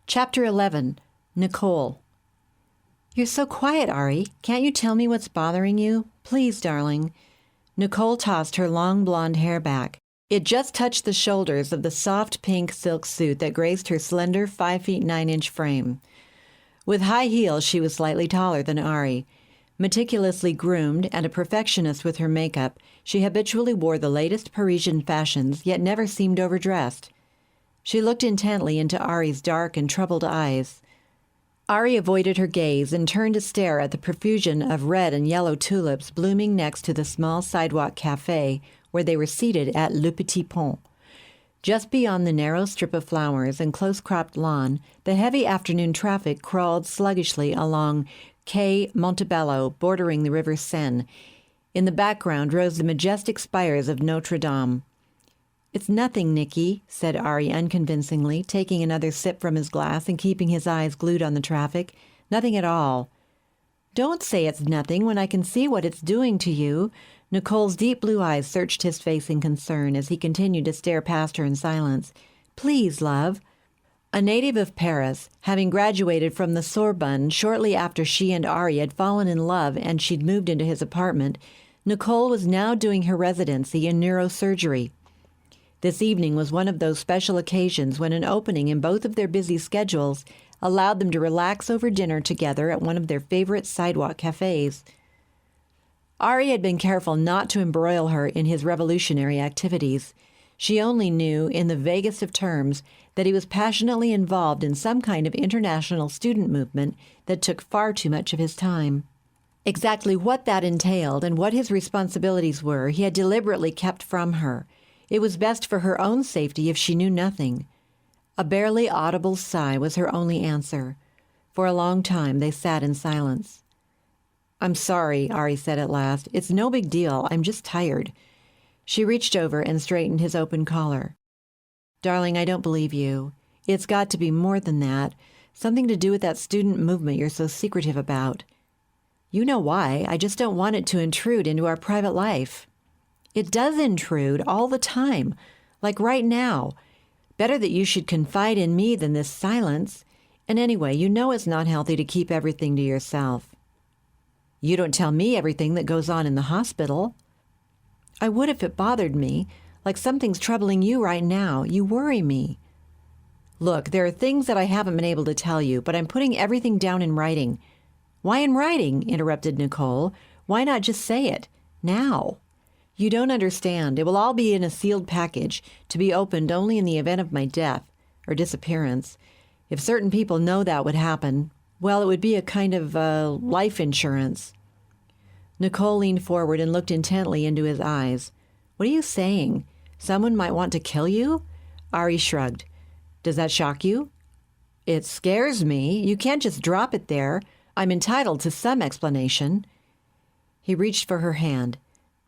Chapter 11. Nicole. "You're so quiet, Ari. Can't you tell me what's bothering you? Please, darling." Nicole tossed her long blonde hair back. It just touched the shoulders of the soft pink silk suit that graced her slender 5 feet 9 inch frame. With high heels, she was slightly taller than Ari. Meticulously groomed and a perfectionist with her makeup, she habitually wore the latest Parisian fashions, yet never seemed overdressed. She looked intently into Ari's dark and troubled eyes. Ari avoided her gaze and turned to stare at the profusion of red and yellow tulips blooming next to the small sidewalk café where they were seated at Le Petit Pont. Just beyond the narrow strip of flowers and close-cropped lawn, the heavy afternoon traffic crawled sluggishly along Quai Montebello, bordering the river Seine. In the background rose the majestic spires of Notre Dame. "It's nothing, Nicky," said Ari unconvincingly, taking another sip from his glass and keeping his eyes glued on the traffic. "Nothing at all." "Don't say it's nothing when I can see what it's doing to you." Nicole's deep blue eyes searched his face in concern as he continued to stare past her in silence. "Please, love." A native of Paris, having graduated from the Sorbonne shortly after she and Ari had fallen in love and she'd moved into his apartment, Nicole was now doing her residency in neurosurgery. This evening was one of those special occasions when an opening in both of their busy schedules allowed them to relax over dinner together at one of their favorite sidewalk cafes. Ari had been careful not to embroil her in his revolutionary activities. She only knew, in the vaguest of terms, that he was passionately involved in some kind of international student movement that took far too much of his time. Exactly what that entailed and what his responsibilities were, he had deliberately kept from her. It was best for her own safety if she knew nothing. A barely audible sigh was her only answer. For a long time they sat in silence. "I'm sorry," Ari said at last. "It's no big deal. I'm just tired." She reached over and straightened his open collar. "Darling, I don't believe you. It's got to be more than that. Something to do with that student movement you're so secretive about." "You know why. I just don't want it to intrude into our private life." "It does intrude all the time, like right now. Better that you should confide in me than this silence. And anyway, you know it's not healthy to keep everything to yourself." "You don't tell me everything that goes on in the hospital." "I would if it bothered me, like something's troubling you right now. You worry me." "Look, there are things that I haven't been able to tell you, but I'm putting everything down in writing." "Why in writing?" interrupted Nicole. "Why not just say it? Now?" "You don't understand. It will all be in a sealed package, to be opened only in the event of my death, or disappearance. If certain people know that would happen, well, it would be a kind of life insurance." Nicole leaned forward and looked intently into his eyes. "What are you saying? Someone might want to kill you?" Ari shrugged. "Does that shock you?" "It scares me. You can't just drop it there. I'm entitled to some explanation." He reached for her hand.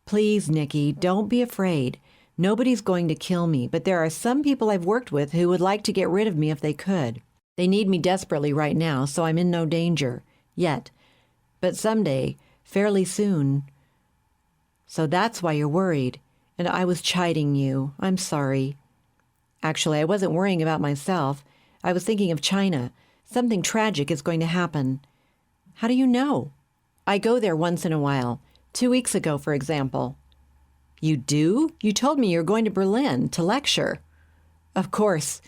"Please, Nicky, don't be afraid. Nobody's going to kill me, but there are some people I've worked with who would like to get rid of me if they could. They need me desperately right now, so I'm in no danger. Yet. But someday, fairly soon. So that's why you're worried. And I was chiding you. I'm sorry." "Actually, I wasn't worrying about myself. I was thinking of China. Something tragic is going to happen." "How do you know?" "I go there once in a while. 2 weeks ago, for example." "You do? You told me you're going to Berlin to lecture." "Of course."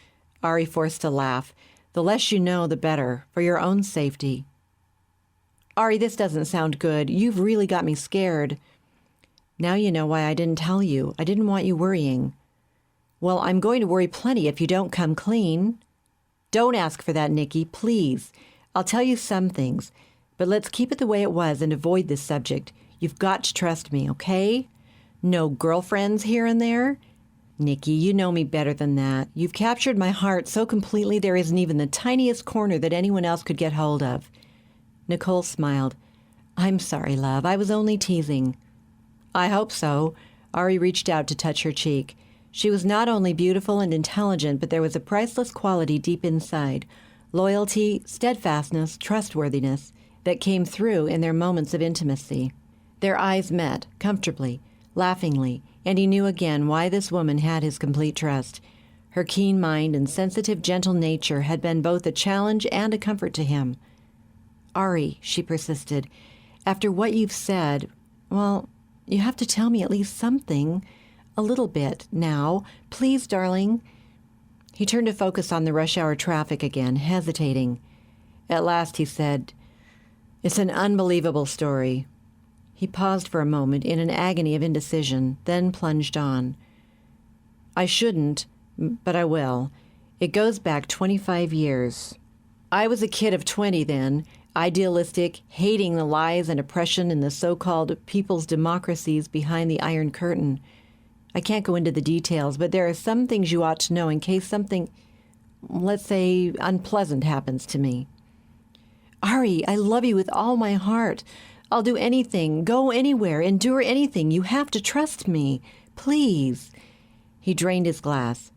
Ari forced a laugh. "The less you know, the better, for your own safety." "Ari, this doesn't sound good. You've really got me scared." "Now you know why I didn't tell you. I didn't want you worrying." "Well, I'm going to worry plenty if you don't come clean." "Don't ask for that, Nicky, please. I'll tell you some things, but let's keep it the way it was and avoid this subject. You've got to trust me, okay? No girlfriends here and there? Nicky, you know me better than that. You've captured my heart so completely there isn't even the tiniest corner that anyone else could get hold of." Nicole smiled. "I'm sorry, love. I was only teasing." "I hope so." Ari reached out to touch her cheek. She was not only beautiful and intelligent, but there was a priceless quality deep inside, loyalty, steadfastness, trustworthiness, that came through in their moments of intimacy. Their eyes met, comfortably, laughingly, and he knew again why this woman had his complete trust. Her keen mind and sensitive, gentle nature had been both a challenge and a comfort to him. "Ari," she persisted, "after what you've said, well, you have to tell me at least something, a little bit, now. Please, darling." He turned to focus on the rush hour traffic again, hesitating. At last he said, "It's an unbelievable story." He paused for a moment in an agony of indecision, then plunged on. "I shouldn't, but I will. It goes back 25 years. I was a kid of 20 then, idealistic, hating the lies and oppression in the so-called people's democracies behind the Iron Curtain. I can't go into the details, but there are some things you ought to know in case something, let's say, unpleasant happens to me." "Ari, I love you with all my heart. I'll do anything, go anywhere, endure anything. You have to trust me. Please." He drained his glass.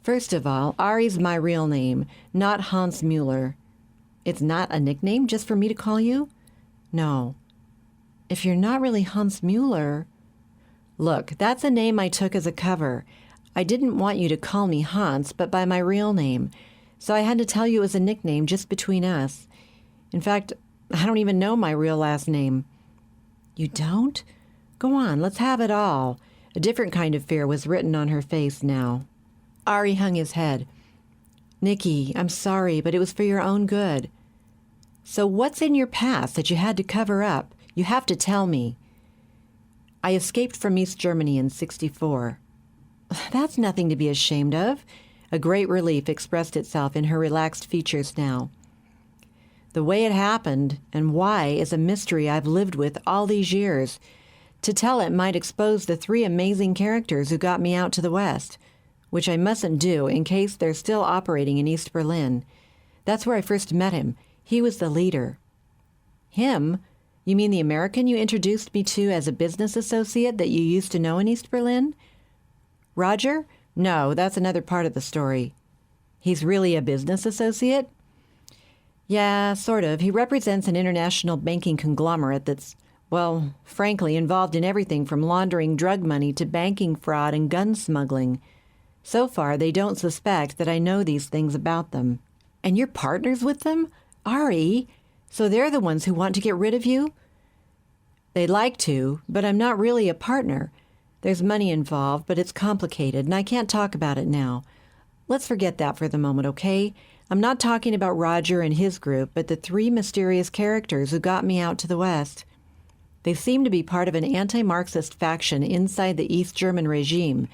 "First of all, Ari's my real name, not Hans Mueller." "It's not a nickname just for me to call you?" "No." "If you're not really Hans Mueller—" "Look, that's a name I took as a cover. I didn't want you to call me Hans, but by my real name. So I had to tell you it was a nickname just between us. In fact, I don't even know my real last name." "You don't? Go on, let's have it all." A different kind of fear was written on her face now. Ari hung his head. "Nikki, I'm sorry, but it was for your own good." "So what's in your past that you had to cover up? You have to tell me." "I escaped from East Germany in '64. "That's nothing to be ashamed of." A great relief expressed itself in her relaxed features now. "The way it happened and why is a mystery I've lived with all these years. To tell it might expose the 3 amazing characters who got me out to the West, which I mustn't do in case they're still operating in East Berlin. That's where I first met him. He was the leader." "Him? You mean the American you introduced me to as a business associate that you used to know in East Berlin?" "Roger? No, that's another part of the story." "He's really a business associate?" "Yeah, sort of. He represents an international banking conglomerate that's, well, frankly, involved in everything from laundering drug money to banking fraud and gun smuggling. So far, they don't suspect that I know these things about them." "And you're partners with them? Ari, so they're the ones who want to get rid of you?" "They'd like to, but I'm not really a partner. There's money involved, but it's complicated, and I can't talk about it now. Let's forget that for the moment, okay? I'm not talking about Roger and his group, but the 3 mysterious characters who got me out to the West. They seem to be part of an anti-Marxist faction inside the East German regime.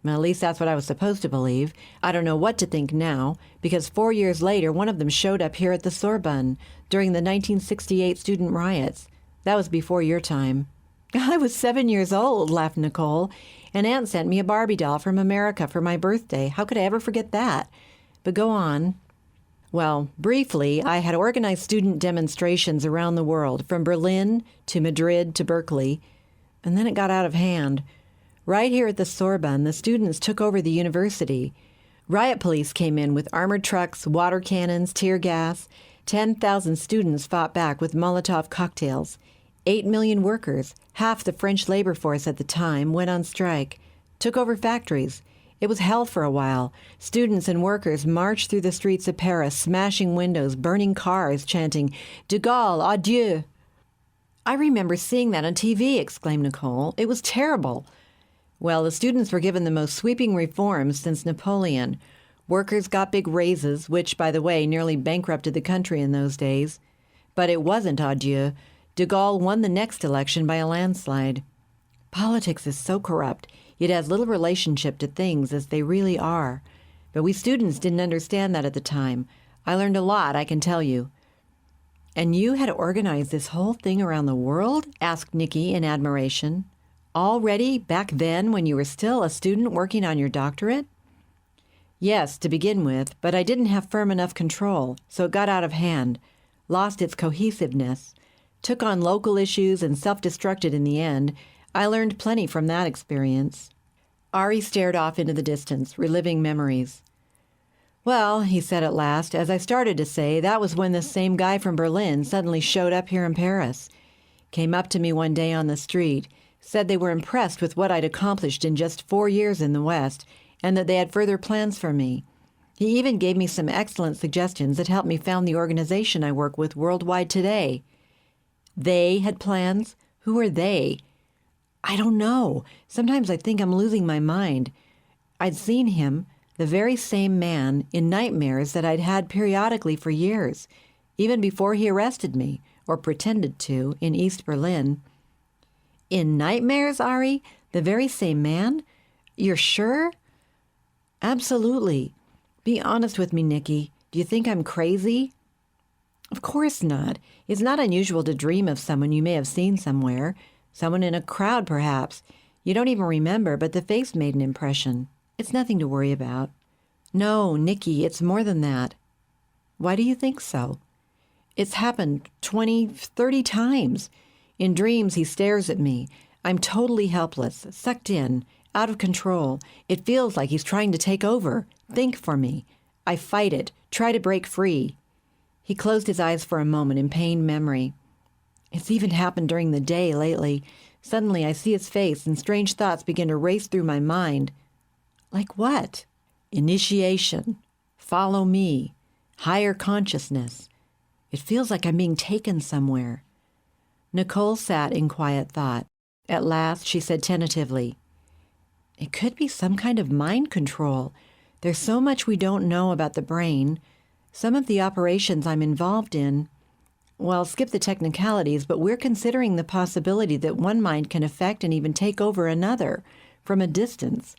Well, at least that's what I was supposed to believe. I don't know what to think now, because 4 years later, one of them showed up here at the Sorbonne during the 1968 student riots. That was before your time." "I was 7 years old," laughed Nicole, "and Aunt sent me a Barbie doll from America for my birthday. How could I ever forget that? But go on." "Well, briefly, I had organized student demonstrations around the world, from Berlin to Madrid to Berkeley, and then it got out of hand. Right here at the Sorbonne, the students took over the university. Riot police came in with armored trucks, water cannons, tear gas. 10,000 students fought back with Molotov cocktails. 8 million workers, half the French labor force at the time, went on strike, took over factories. It was hell for a while. Students and workers marched through the streets of Paris, smashing windows, burning cars, chanting, 'De Gaulle, adieu!'" "I remember seeing that on TV," exclaimed Nicole. "It was terrible." "Well, the students were given the most sweeping reforms since Napoleon. Workers got big raises, which, by the way, nearly bankrupted the country in those days. But it wasn't adieu. De Gaulle won the next election by a landslide. Politics is so corrupt. It has little relationship to things as they really are. But we students didn't understand that at the time. I learned a lot, I can tell you." "And you had organized this whole thing around the world?" asked Nikki in admiration. "Already, back then, when you were still a student working on your doctorate?" "Yes, to begin with, but I didn't have firm enough control, so it got out of hand, lost its cohesiveness, took on local issues and self-destructed in the end. I learned plenty from that experience." Ari stared off into the distance, reliving memories. "Well," he said at last, "as I started to say, that was when this same guy from Berlin suddenly showed up here in Paris. Came up to me one day on the street, said they were impressed with what I'd accomplished in just 4 years in the West, and that they had further plans for me. He even gave me some excellent suggestions that helped me found the organization I work with worldwide today. They had plans? Who are they? I don't know. Sometimes I think I'm losing my mind. I'd seen him, the very same man, in nightmares that I'd had periodically for years, even before he arrested me, or pretended to, in East Berlin. In nightmares, Ari? The very same man? You're sure? Absolutely. Be honest with me, Nikki. Do you think I'm crazy? Of course not. It's not unusual to dream of someone you may have seen somewhere. Someone in a crowd, perhaps. You don't even remember, but the face made an impression. It's nothing to worry about. No, Nikki, it's more than that. Why do you think so? It's happened 20, 30 times. In dreams, he stares at me. I'm totally helpless, sucked in, out of control. It feels like he's trying to take over, think for me. I fight it, try to break free. He closed his eyes for a moment in pained memory. It's even happened during the day lately. Suddenly I see his face and strange thoughts begin to race through my mind. Like what? Initiation. Follow me. Higher consciousness. It feels like I'm being taken somewhere. Nicole sat in quiet thought. At last she said tentatively, "It could be some kind of mind control. There's so much we don't know about the brain. Some of the operations I'm involved in, well, skip the technicalities, but we're considering the possibility that one mind can affect and even take over another from a distance.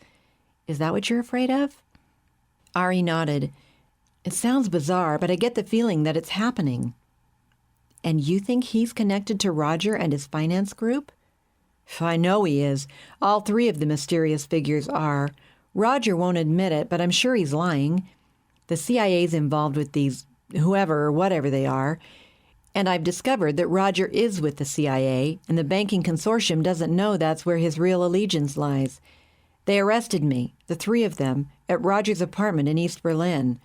Is that what you're afraid of?" Ari nodded. "It sounds bizarre, but I get the feeling that it's happening." "And you think he's connected to Roger and his finance group?" "I know he is. All three of the mysterious figures are. Roger won't admit it, but I'm sure he's lying. The CIA's involved with these, whoever or whatever they are. And I've discovered that Roger is with the CIA, and the banking consortium doesn't know that's where his real allegiance lies. They arrested me, the three of them, at Roger's apartment in East Berlin.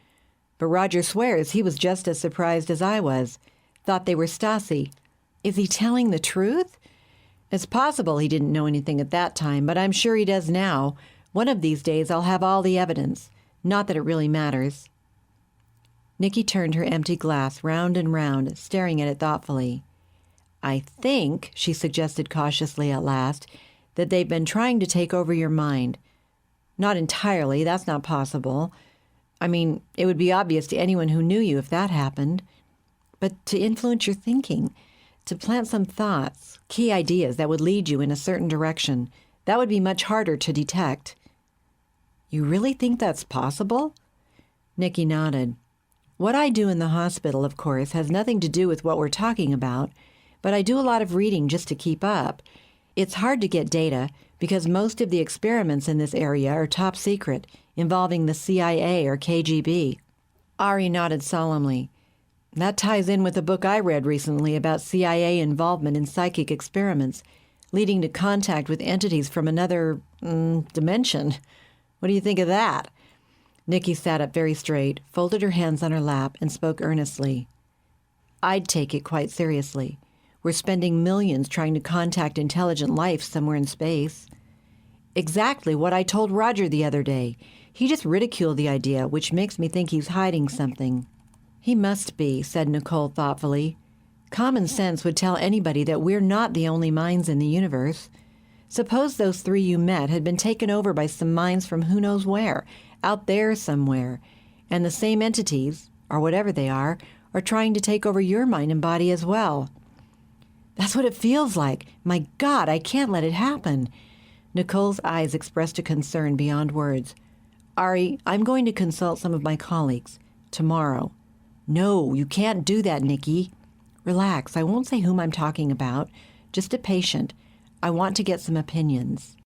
But Roger swears he was just as surprised as I was. Thought they were Stasi. Is he telling the truth? It's possible he didn't know anything at that time, but I'm sure he does now. One of these days I'll have all the evidence. Not that it really matters." Nikki turned her empty glass round and round, staring at it thoughtfully. "I think," she suggested cautiously at last, "that they've been trying to take over your mind. Not entirely, that's not possible. I mean, it would be obvious to anyone who knew you if that happened. But to influence your thinking, to plant some thoughts, key ideas that would lead you in a certain direction, that would be much harder to detect." "You really think that's possible?" Nikki nodded. "What I do in the hospital, of course, has nothing to do with what we're talking about, but I do a lot of reading just to keep up. It's hard to get data because most of the experiments in this area are top secret, involving the CIA or KGB. Ari nodded solemnly. "That ties in with a book I read recently about CIA involvement in psychic experiments, leading to contact with entities from another dimension. What do you think of that?" Nikki sat up very straight, folded her hands on her lap, and spoke earnestly. "I'd take it quite seriously. We're spending millions trying to contact intelligent life somewhere in space." "Exactly what I told Roger the other day. He just ridiculed the idea, which makes me think he's hiding something." "He must be," said Nicole thoughtfully. "Common sense would tell anybody that we're not the only minds in the universe. Suppose those three you met had been taken over by some minds from who knows where, out there somewhere, and the same entities, or whatever they are trying to take over your mind and body as well." "That's what it feels like. My God, I can't let it happen." Nicole's eyes expressed a concern beyond words. "Ari, I'm going to consult some of my colleagues. Tomorrow." "No, you can't do that, Nikki." "Relax. I won't say whom I'm talking about. Just a patient. I want to get some opinions."